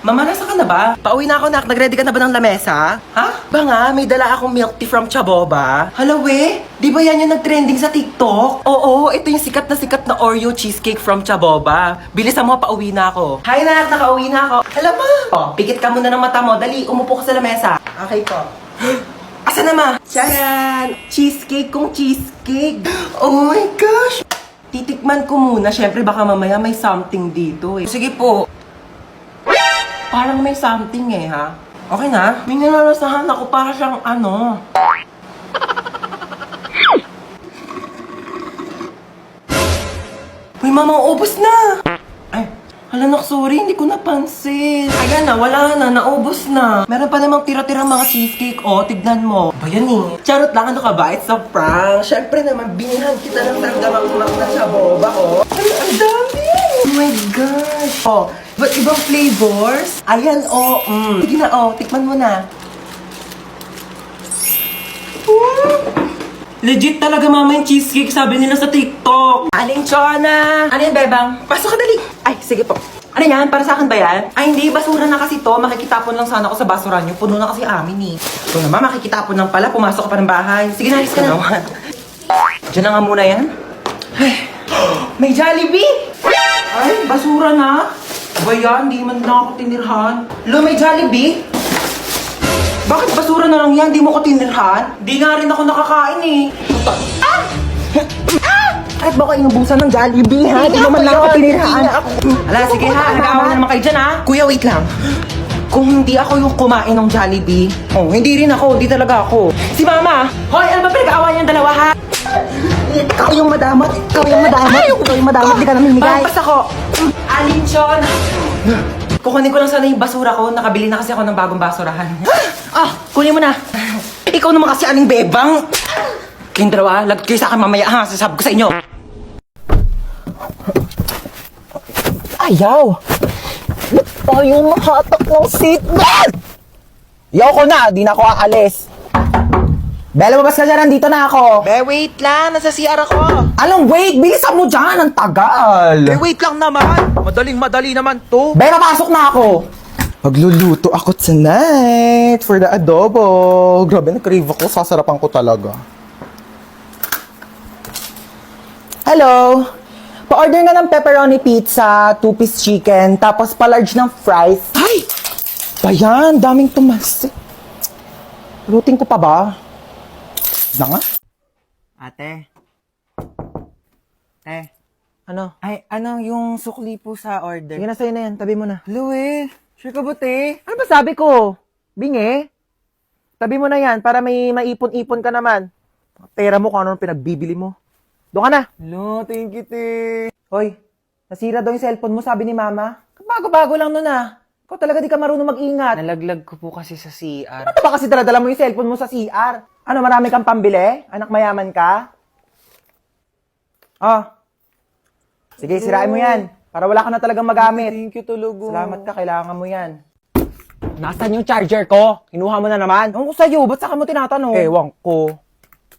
Mama, nasa ka na ba? Pauwi na ako, nak. Nag-ready ka na ba ng lamesa? Ha? Ba nga, may dala akong milk tea from Chaboba. Hala, we? Di ba yan yung nag-trending sa TikTok? Oo, ito yung sikat na Oreo cheesecake from Chaboba. Bilisan mo, pauwi na ako. Hi, nak. Nakauwi na ako. Hala, ma. Oh, pikit ka muna ng mata mo. Dali, umupo ka sa lamesa. Okay po. Asa na, ma? Charan! Cheesecake kong cheesecake. Oh my gosh! Titikman ko muna. Syempre, baka mamaya may something dito eh. Sige po. Parang may something eh, ha? Okay na? May nalalasahan ako para siyang ano. Uy, mama, ubos na! Ay, hala nak, sorry, hindi ko napansin. Ayan na, wala na, naubos na. Meron pa namang tira-tirang mga cheesecake, oh, tignan mo. Ba yan eh? Charot lang, ano ka ba? It's a prank. Syempre naman, binihan kita ng tanggamang na Chaboba, oh. Ay, ang dami! Oh my gosh! Oh, but ibang flavors? Ayan, oh, Sige na, oh, tikman mo na. Legit talaga, mama, yung cheesecake, sabi nila sa TikTok. Aling Chona! Ano yan, bebang? Pasok ka dali! Ay, sige po. Ano yan? Para sa akin ba yan? Ay, hindi. Basura na kasi to. Makikitapon lang sana ako sa basura nyo. Puno na kasi amin eh. Ito naman, makikitapon lang pala. Pumasok ka pa ng bahay. Sige na, alis ka na. Diyan na nga muna yan. Ay, may Jollibee! Ay, basura na. Ba yan? Hindi man lang ako tinirhan. Lo, may Jollibee? Bakit basura na lang yan? Di mo ko tinirhan? Di nga rin ako nakakain eh. Ah! Ah! Kahit ba ko inubusan ng Jollibee ha? Di naman lang ako tinirhan. Ala, sige ha. Nag-aawa na naman kayo dyan ha. Kuya, wait lang. Kung hindi ako yung kumain ng Jollibee, oh, hindi rin ako. Hindi talaga ako. Si Mama! Hoy, ano ba pinag-aawa niyang dalawa ha? Ikaw yung madamot. Ikaw yung madamot. Ikaw yung madamot. Di ka namimigay. Pampas ako. Alinchon. Kukunin ko lang sana yung basura ko. Nakabili na kasi ako ng bagong basurahan. Ah! Kunin mo na. Ikaw naman kasi aling bebang. Kayong dalawa, lagot kayo sa akin mamaya ha. Sasabi ko sa inyo. Ayaw! Tayo makatak ng seatbelt! Yaw ko na, di na ako aalis. Bella, babas ka dyan, nandito na ako. Be, wait lang, nasa CR ako. Anong wait? Bilisan mo dyan, ang tagal. Be, wait lang naman. Madaling-madali naman to. Be, napasok na ako. Magluluto ako tonight for the adobo. Grabe, na-crave ako, sasarapan ko talaga. Hello? Pa-order na ng pepperoni pizza, 2-piece chicken, tapos pa-large ng fries. Ay! Bayan, daming tumalsik. Luting ko pa ba? Na nga? Ate? Ano? Ay, ano yung sukli po sa order? Sige na, sa'yo na yan. Tabi mo na. Louie, sure ka ba, te? Ano ba sabi ko? Bingi? Tabi mo na yan para may maipon-ipon ka naman. Pera mo kung ano pinagbibili mo. Doon ka na. Lo, thank you, te. Hoy, nasira daw yung cellphone mo, sabi ni Mama. Bago-bago lang nun ah. Ikaw talaga di ka marunong mag-ingat. Nalaglag ko po kasi sa CR. Ano ba kasi dala mo yung cellphone mo sa CR? Ano, marami kang pambili? Anak mayaman ka? Oh. Sige, sirain mo yan. Para wala ka na talagang magamit. Thank you, Tulugo. Salamat ka, kailangan mo yan. Nasaan yung charger ko? Kinuha mo na naman? Ewan ko sa'yo, ba't saka mo tinatanong? Ewan ko.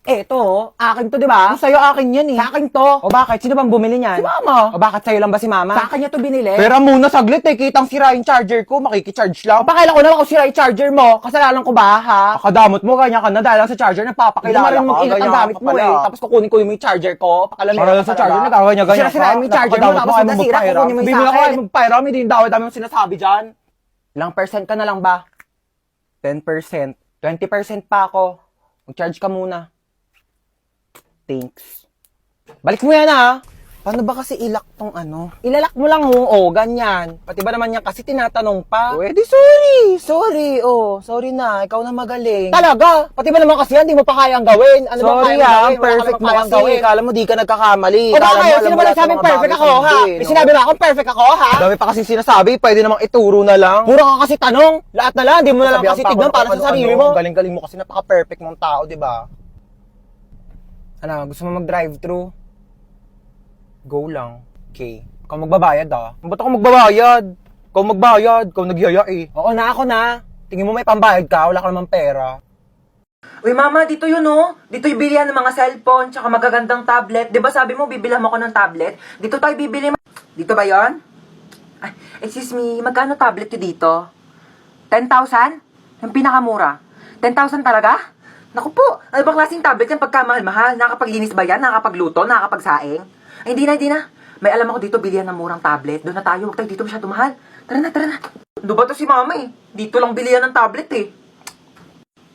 Eto, akin to, di ba? Sa'yo akin yan eh. Sa akin to. O bakit? Sino bang bumili niyan? Si Mama. O bakit sa'yo lang ba si Mama? Sa akin niya to binili. Pero muna saglit eh, kitang sira yung charger ko, makikicharge lang. O pakailan ko naman kung sira yung charger mo. Kasalanan ko ba, ha? Akadamot mo, ganyan ka na dahil lang sa charger, nagpapakilala ka. Hindi ingat ang gamit mo eh. Tapos kukunin ko yung charger ko, pakalamig ka sa charger, nagkakanya ganyan ka. Sira-sira yung charger mo, tapos nasira, kukunin mo yung sa akin. Bibili ko kayo magpairam, hindi yung dami mong sinasabi dyan. Ilang percent ka na lang ba? 10%. 20% pa ako. Mag-charge ka muna. Thanks. Balik mo yan ha. Paano ba kasi ilak tong ano? Ilalak mo lang ganyan. Pati ba naman yan kasi tinatanong pa? Pwede, sorry. Sorry na. Ikaw na magaling. Talaga? Pati ba naman kasi yan, di mo pa kayang gawin? Ano sorry ba kayang gawin? Perfect mo kasi. Kala mo di ka nagkakamali. O baka kayo, sino ba nagsabing perfect ako ha? May sinabi ba akong perfect ako ha? Dami pa kasi sinasabi, pwede namang ituro na lang. Puro ka kasi tanong. Lahat na lang, di mo na lang kasi tignan para sa sarili mo. Galing-galing mo kasi napaka-perfect mong tao, di ba? Ano, gusto mo mag-drive-thru? Go lang. Okay. Ikaw magbabayad ah. Ba't ako magbabayad? Ikaw magbayad. Ikaw nagyaya eh. Oo na, ako na. Tingin mo may pambayad ka, wala ka namang pera. Uy mama, dito yun oh. Dito yung bilihan ng mga cellphone, tsaka magagandang tablet. Diba sabi mo, bibilhan mo ko ng tablet? Dito tayo bibili. Dito ba yon? Ay, excuse me, magkano tablet nyo dito? 10,000? Yung pinakamura. 10,000 talaga? Naku po, ano bang klaseng tablet yan pagkamahal-mahal? Nakakapaglinis ba yan? Nakakapagluto? Nakakapagsaing? Ay, hindi na. May alam ako dito, bilihan ng murang tablet. Doon na tayo, huwag tayo dito masyado mahal. Tara na. Ano ba to si mama eh? Dito lang bilihan ng tablet eh.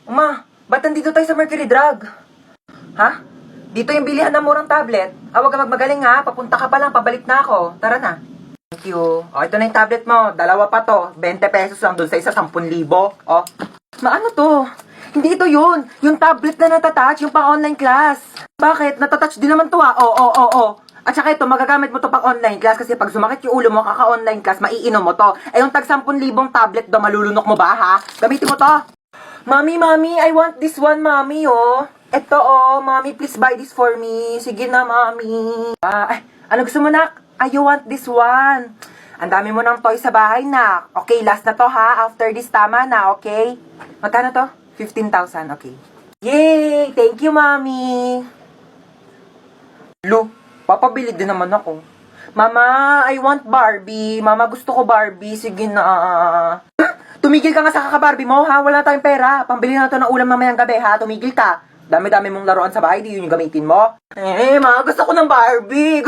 Ma, ba't nandito tayo sa Mercury Drug? Ha? Dito yung bilihan ng murang tablet. Huwag ka magmagaling ha, papunta ka pa lang, pabalik na ako. Tara na. Thank you. O, ito na yung tablet mo. Dalawa pa to. 20 pesos lang doon sa isa, 10,000. O. Ano to? Hindi ito yun. Yung tablet na natatouch, yung pang-online class. Bakit? Natatouch din naman to ha. Oo. At saka ito, magagamit mo to pang-online class kasi pag sumakit yung ulo mo, kaka-online class, maiinom mo to. Eh, yung tag 10,000 tablet do, malulunok mo ba ha? Gamitin mo to. Mami, I want this one, mami, oh. Ito, oh. Mami, please buy this for me. Sige na, mami. Ano gusto mo, nak? I want this one. Ang dami mo ng toy sa bahay, nak. Okay, last na to, ha? After this, tama na, okay? Magkano to? 15,000, okay. Yay! Thank you, mami. Lu, papabili din naman ako. Mama, I want Barbie. Mama, gusto ko Barbie. Sige na. Tumigil ka nga sa kaka-Barbie mo, ha? Wala tayong pera. Pambili na to ng ulam mamayang gabi, ha? Tumigil ka. Dami-dami mong laruan sa bahay, di yun yung gamitin mo. Ma, gusto ko ng Barbie.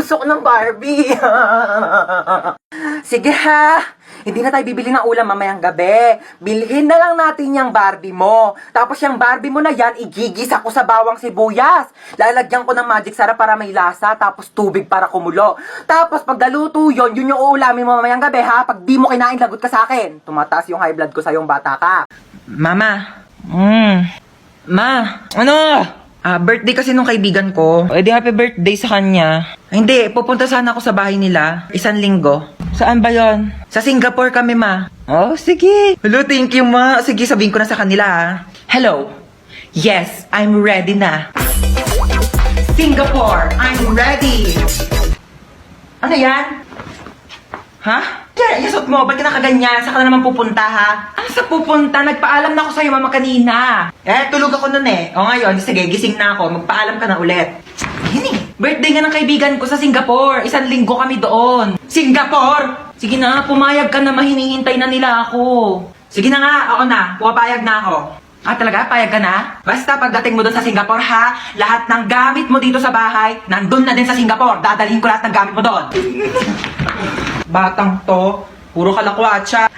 Sige, ha? Hindi na tayo bibili ng ulam mamayang gabi. Bilhin na lang natin yung Barbie mo. Tapos yung Barbie mo na yan, igigisa ko sa bawang sibuyas. Lalagyan ko ng magic sarap para may lasa, tapos tubig para kumulo. Tapos pag naluto yun yung uulamin mo mamayang gabi, ha? Pag di mo kinain, lagot ka sa akin. Tumataas yung high blood ko sa yung bata ka. Mama. Ma, ano? Birthday kasi nung kaibigan ko. Eh di happy birthday sa kanya. Hindi, pupunta sana ako sa bahay nila. 1 linggo. Saan ba yon? Sa Singapore kami, ma. Oh, sige. Hello, thank you, ma. Sige, sabihin ko na sa kanila, ha. Hello. Yes, I'm ready na. Singapore, I'm ready. Ano yan? Ha? Kaya, yasot mo, ba't ka nakaganyan? Saan ka na naman pupunta, ha? Ano sa pupunta? Nagpaalam na ako sa'yo, mama, kanina. Tulog ako nun eh. O ngayon, sige, gising na ako. Magpaalam ka na ulit. Yun eh. Birthday nga ng kaibigan ko sa Singapore. 1 linggo kami doon. Singapore! Sige na, pumayag ka na, mahinihintay na nila ako. Sige na nga, ako na. Pumapayag na ako. Talaga? Payag ka na? Basta pagdating mo doon sa Singapore, ha? Lahat ng gamit mo dito sa bahay, nandun na din sa Singapore. Dadalhin ko lahat ng gamit mo doon. Batang to, puro kalakwatsa.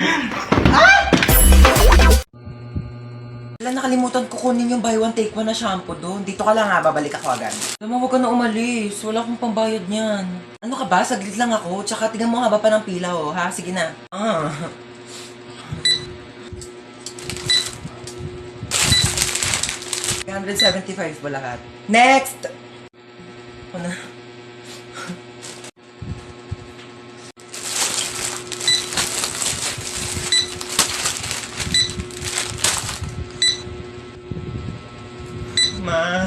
Nakalimutan ko kunin yung buy one take one na shampoo doon. Dito ka lang ha, babalik ako agad. Alam mo, huwag ka na umalis. Wala akong pambayad niyan. Ano ka ba? Saglit lang ako. Tsaka tingnan mo haba pa ng pila, oh. Ha? Sige na. 375 po lahat. Next! Ano? Ma.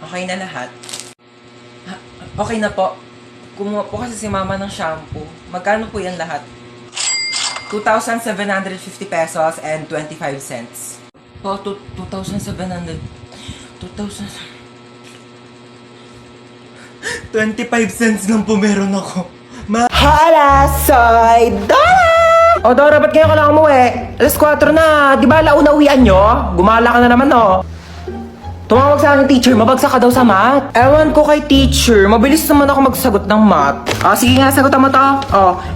Okay na lahat. Okay na po. Kumuha po kasi si mama ng shampoo. Magkano po yan lahat? 2,750 pesos and 25 cents. 2,700. 25 cents lang po meron ako. Hala, soy Dora! O Dora, ba't ngayon ka lang umuwi? 4:00 na. Di ba launa uwian nyo? Gumala ka na naman, no? Tumawag sa akin, teacher. Mabagsak ka daw sa math. Ewan ko kay teacher. Mabilis naman ako magsagot ng math. Sige nga, sagutan mo to.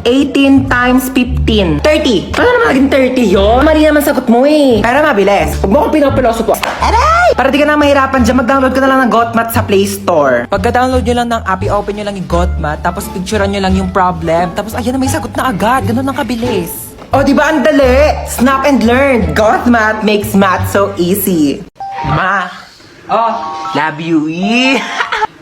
18 times 15. 30. Paano naman naging 30 yun? Mali naman sagot mo eh. Pero mabilis. Huwag mo akong pinapiloso po. Aray! Para di ka na mahirapan dyan, mag-download ka na lang ng GotMath sa Play Store. Pagka-download nyo lang ng app, i-open nyo lang yung GotMath, tapos picturean nyo lang yung problem, tapos ayan na, may sagot na agad. Ganun ang kabilis. Di ba ang dali? Snap and learn. GotMath makes math so easy. Ma. Love you.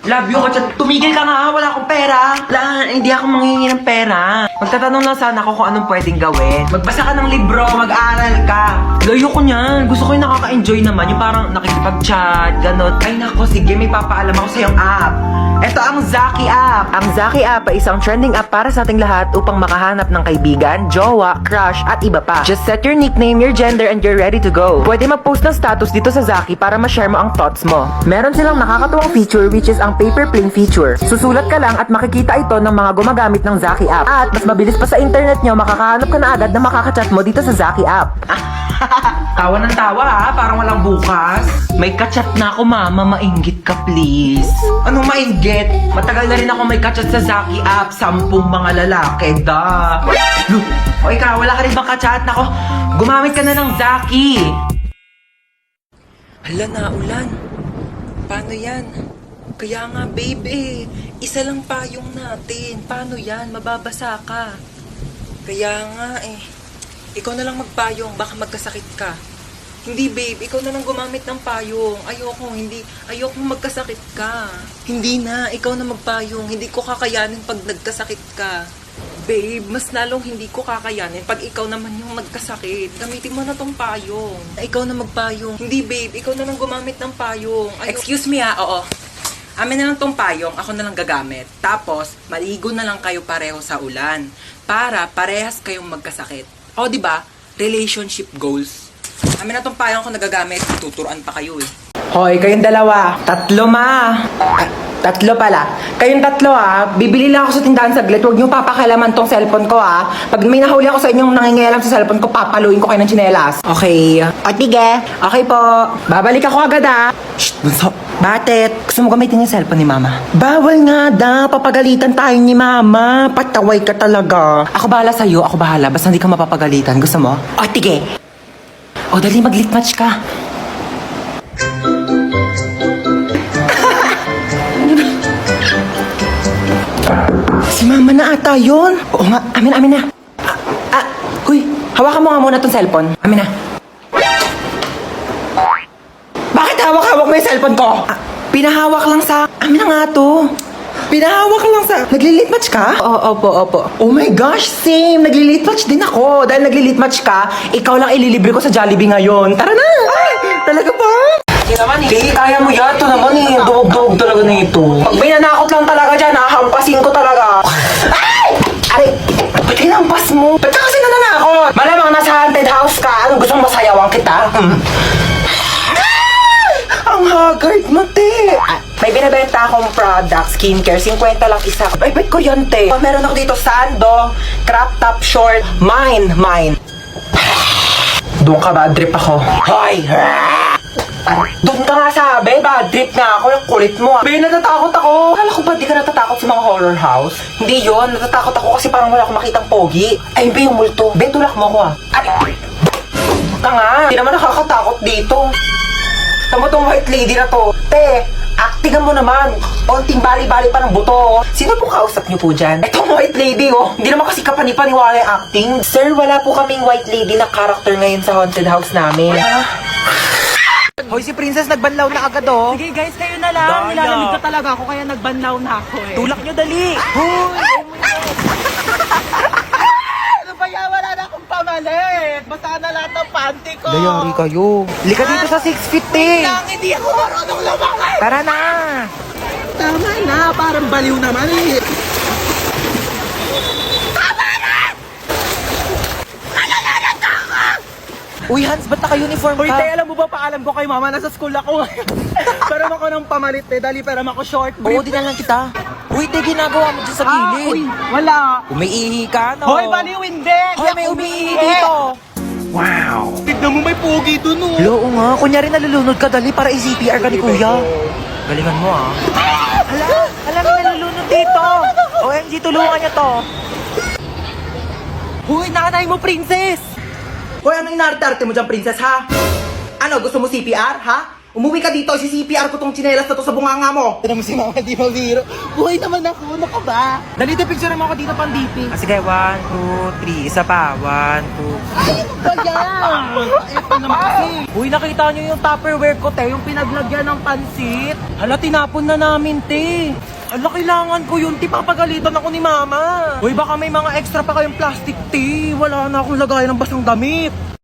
Love you ko. Tumigil ka nga, wala akong pera. Hindi ako manghingi ng pera. Magtatanong lang sana ako kung anong pwedeng gawin. Magbasa ka ng libro, mag-aaral ka. Layo ko niyan. Gusto ko yung nakaka-enjoy naman. Yung parang nakikipag-chat, gano'n. Ay nako, sige, may papaalam ako sa yung app. Ito ang Zaki app. Ang Zaki app ay isang trending app para sa ating lahat upang makahanap ng kaibigan, jowa, crush, at iba pa. Just set your nickname, your gender, and you're ready to go. Pwede mag-post ng status dito sa Zaki para ma-share mo ang thoughts mo. Meron silang nakakatuwang feature which is ang paper plane feature. Susulat ka lang at makikita ito ng mga gumagamit ng Zaki app. At mas mabilis pa sa internet nyo, makakahanap ka na agad na makakachat mo dito sa Zaki app. Tawa ng tawa ha, parang walang bukas. May kachat na ako mama, mainggit ka please. Anong mainggit? Matagal na rin ako may kachat sa Zaki app, 10 mga lalaki, da. O ikaw, wala ka rin bang kachat? Nako, gumamit ka na ng Zaki. Hala na, ulan. Paano yan? Kaya nga babe, isa lang payong natin. Paano yan? Mababasa ka. Kaya nga ikaw na lang magpayong, baka magkasakit ka. Hindi babe, ikaw na lang gumamit ng payong. Ayoko magkasakit ka. Hindi na, ikaw na magpayong. Hindi ko kakayanin pag nagkasakit ka. Babe, mas lalong hindi ko kakayanin pag ikaw naman yung magkasakit. Gamitin mo na tong payong. Ikaw na magpayong. Hindi babe, ikaw na lang gumamit ng payong. Excuse me oo. Amin na lang tong payong, ako na lang gagamit. Tapos, maligo na lang kayo pareho sa ulan. Para parehas kayong magkasakit. O, di ba? Relationship goals. Amin na tong payong ako nagagamit. Tuturuan pa kayo Hoy, kayong dalawa. 3 ma. Ay, 3 pala. Kayong 3 bibili lang ako sa tindahan saglit. Huwag niyo papakailaman tong cellphone ko Pag may nahuli ako sa inyong nangingialam sa cellphone ko, papaluin ko kayo ng tsinelas. Okay. O, tige. Okay po. Babalik ako agad Shh, bunso. Bakit? Gusto mo gamitin yung cellphone ni mama? Bawal nga papagalitan tayo ni mama. Pataway ka talaga. Ako bahala sa'yo, ako bahala. Basta hindi ka mapapagalitan. Gusto mo? O, tige. O, dali mag-lit match ka. Si mama na ata yun. Oo nga, amin na. Huy, hawakan mo nga muna tong cellphone. Amin na. Bakit hawak-hawak mo yung cellphone ko? Pinahawak lang sa... Amin na nga to. Pinahawak lang sa... Nagli-lit match ka? Opo. Oh my gosh, same. Nagli-lit match din ako. Dahil nagli-lit match ka, ikaw lang ililibre ko sa Jollibee ngayon. Tara na! Ay, talaga ba? Hindi, kaya mo yan. Ito naman Dog talaga na ito. Pag may nanakot lang talaga dyan, hahampasin ko talaga. Ay! Aray! Ba't hinampas mo? Ba't ka kasi nananakot? Malamang nasa haunted house ka. Anong gustong masayawang kita? Ang haggard mo, te. May binibenta akong product, skincare, 50 lang isa. Ay, bet ko yan, te. Meron ako dito, sando, crop top short, mine. Doon ka, bad trip ako. Hoy! Doon ka nga sabi, bad trip nga ako, yung kulit mo. Be, natatakot ako. Akala ko ba di ka natatakot sa mga horror house? Hindi yon, natatakot ako kasi parang wala akong makitang pogi. Ay, be, yung multo. Be, tulak mo ako Ay, ka nga. Hindi naman nakakatakot dito. Tama tong white lady na to. Te, actingan mo naman. Onting bali-bali pa ng buto. Sino po kausap niyo po dyan? Etong white lady Hindi naman kasi kapani-paniwala yung acting. Sir, wala po kaming white lady na character ngayon sa haunted house namin. Hoy, si Princess nagbanlaw na agad Sige guys, kayo na lang. Nilalamig na talaga ako kaya nagbanlaw na ako Tulak nyo dali. Hoy! Ano ba yan? Wala na akong pamalit. Basta na lahat ng panty ko. Dayari kayo. Lika dito sa 6 feet Lang, hindi ako marunong lumakad. Tara na. Tama na, parang baliw naman Uy, Hans, ba't naka-uniform Uy, ka? te, alam mo ba, paalam ko kay mama, nasa school ako. Pero ako ng pamalit, dali, pero ako short Oo, brief. di na lang kita. Uy, te, ginagawa mo dyan sa gilid. Uy, wala. Umiihi ka, no? Hoy, baliw, hindi. Hoy, may umiihi dito. Wow. Tignan mo, may pugi dun, Oo nga, kunyari nalulunod ka, dali para i-CPR ka ni kuya. Galingan mo, Hala, may nalulunod dito. OMG, tulungan niyo to. Hoy, nanay mo, princess. Hoy, ano inarte-arte mo dyan, princess, ha? Ano, gusto mo CPR, ha? Umuwi ka dito, si-CPR ko tong tsinelas na to sa bunganga mo. Tignan mo si mama, di mabiro. Buhay naman ako, ano ka ba? Dali, picture mo ako dito pang DP. Sige, 1, 2, 3, isa pa, 1, 2. Ay, ano ba yan? Ito naman kasi. Uy, nakita niyo yung Tupperware ko, te, yung pinaglagyan ng pansit. Hala, tinapon na namin, te. Hala, kailangan ko yun, te, papagalitan ako ni mama. Uy, baka may mga extra pa kayong plastic, te. Wala na akong lagayan ng basang damit.